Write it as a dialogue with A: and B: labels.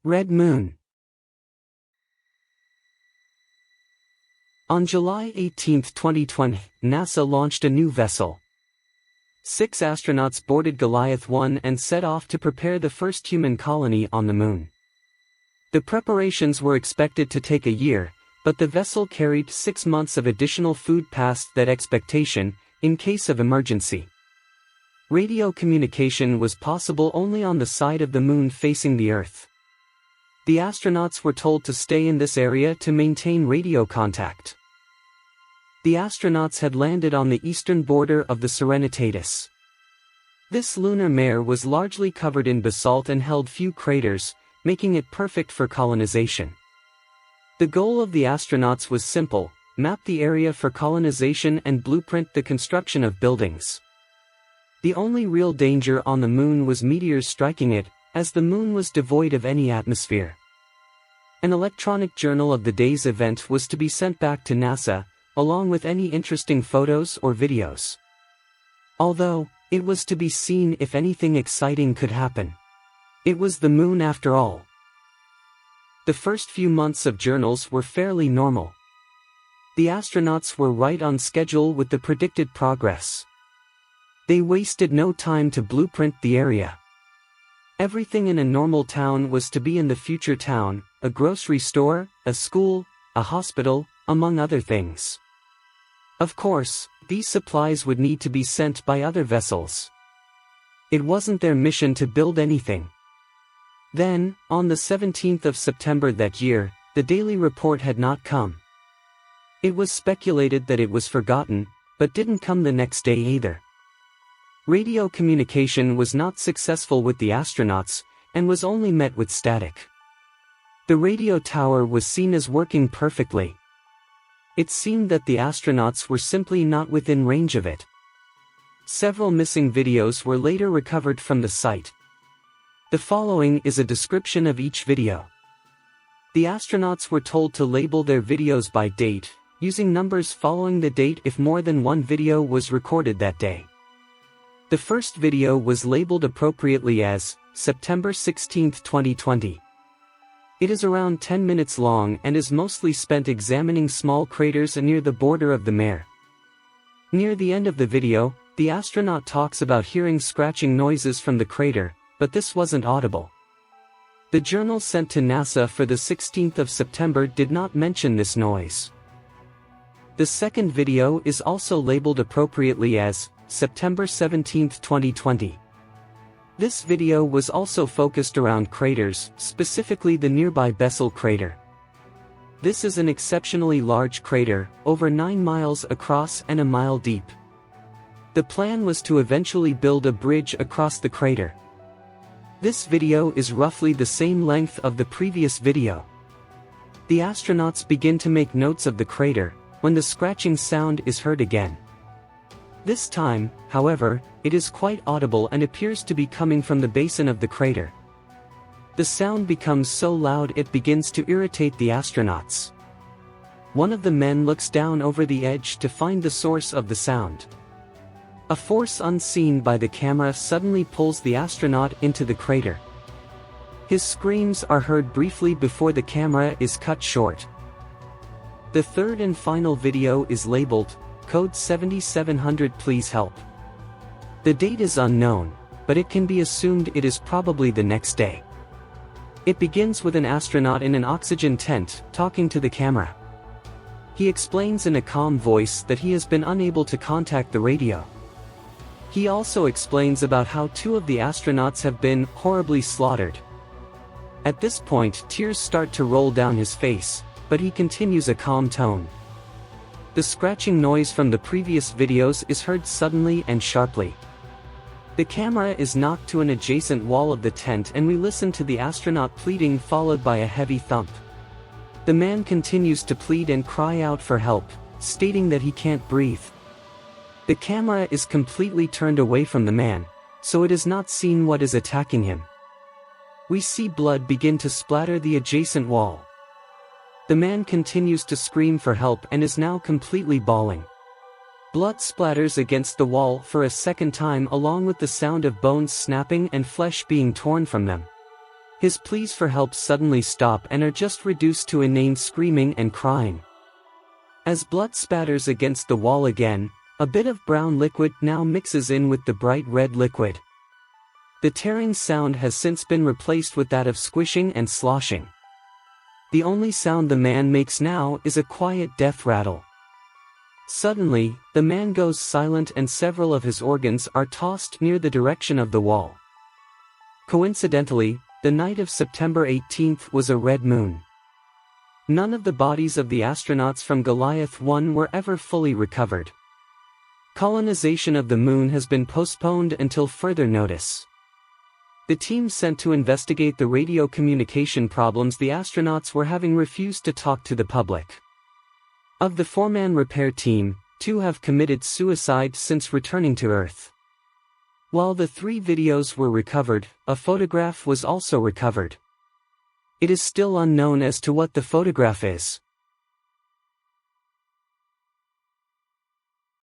A: Red Moon. On July 18, 2020, NASA launched a new vessel. 6 astronauts boarded Goliath I and set off to prepare the first human colony on the Moon. The preparations were expected to take a year, but the vessel carried 6 months of additional food past that expectation, in case of emergency. Radio communication was possible only on the side of the Moon facing the Earth. The astronauts were told to stay in this area to maintain radio contact. The astronauts had landed on the eastern border of the Serenitatis. This lunar mare was largely covered in basalt and held few craters, making it perfect for colonization. The goal of the astronauts was simple: map the area for colonization and blueprint the construction of buildings. The only real danger on the Moon was meteors striking it, as the Moon was devoid of any atmosphere. An electronic journal of the day's event was to be sent back to NASA, along with any interesting photos or videos. Although, it was to be seen if anything exciting could happen. It was the Moon after all. The first few months of journals were fairly normal. The astronauts were right on schedule with the predicted progress. They wasted no time to blueprint the area. Everything in a normal town was to be in the future town: a grocery store, a school, a hospital, among other things. Of course, these supplies would need to be sent by other vessels. It wasn't their mission to build anything. Then, on the 17th of September that year, the daily report had not come. It was speculated that it was forgotten, but didn't come the next day either. Radio communication was not successful with the astronauts, and was only met with static. The radio tower was seen as working perfectly. It seemed that the astronauts were simply not within range of it. Several missing videos were later recovered from the site. The following is a description of each video. The astronauts were told to label their videos by date, using numbers following the date if more than one video was recorded that day. The first video was labeled appropriately as September 16, 2020. It is around 10 minutes long and is mostly spent examining small craters near the border of the mare. Near the end of the video, the astronaut talks about hearing scratching noises from the crater, but this wasn't audible. The journal sent to NASA for the 16th of September did not mention this noise. The second video is also labeled appropriately as September 17, 2020. This video was also focused around craters, specifically the nearby Bessel crater. This is an exceptionally large crater, over 9 miles across and a mile deep. The plan was to eventually build a bridge across the crater. This video is roughly the same length of the previous video. The astronauts begin to make notes of the crater, when the scratching sound is heard again. This time, however, it is quite audible and appears to be coming from the basin of the crater. The sound becomes so loud it begins to irritate the astronauts. One of the men looks down over the edge to find the source of the sound. A force unseen by the camera suddenly pulls the astronaut into the crater. His screams are heard briefly before the camera is cut short. The third and final video is labeled Code 7700 Please Help. The date is unknown, but it can be assumed it is probably the next day. It begins with an astronaut in an oxygen tent, talking to the camera. He explains in a calm voice that he has been unable to contact the radio. He also explains about how 2 of the astronauts have been horribly slaughtered. At this point, tears start to roll down his face, but he continues a calm tone. The scratching noise from the previous videos is heard suddenly and sharply. The camera is knocked to an adjacent wall of the tent and we listen to the astronaut pleading, followed by a heavy thump. The man continues to plead and cry out for help, stating that he can't breathe. The camera is completely turned away from the man, so it is not seen what is attacking him. We see blood begin to splatter the adjacent wall. The man continues to scream for help and is now completely bawling. Blood splatters against the wall for a second time, along with the sound of bones snapping and flesh being torn from them. His pleas for help suddenly stop and are just reduced to inane screaming and crying. As blood spatters against the wall again, a bit of brown liquid now mixes in with the bright red liquid. The tearing sound has since been replaced with that of squishing and sloshing. The only sound the man makes now is a quiet death rattle. Suddenly, the man goes silent and several of his organs are tossed near the direction of the wall. Coincidentally, the night of September 18th was a red moon. None of the bodies of the astronauts from Goliath I were ever fully recovered. Colonization of the moon has been postponed until further notice. The team sent to investigate the radio communication problems the astronauts were having refused to talk to the public. Of the four-man repair team, 2 have committed suicide since returning to Earth. While the 3 videos were recovered, a photograph was also recovered. It is still unknown as to what the photograph is.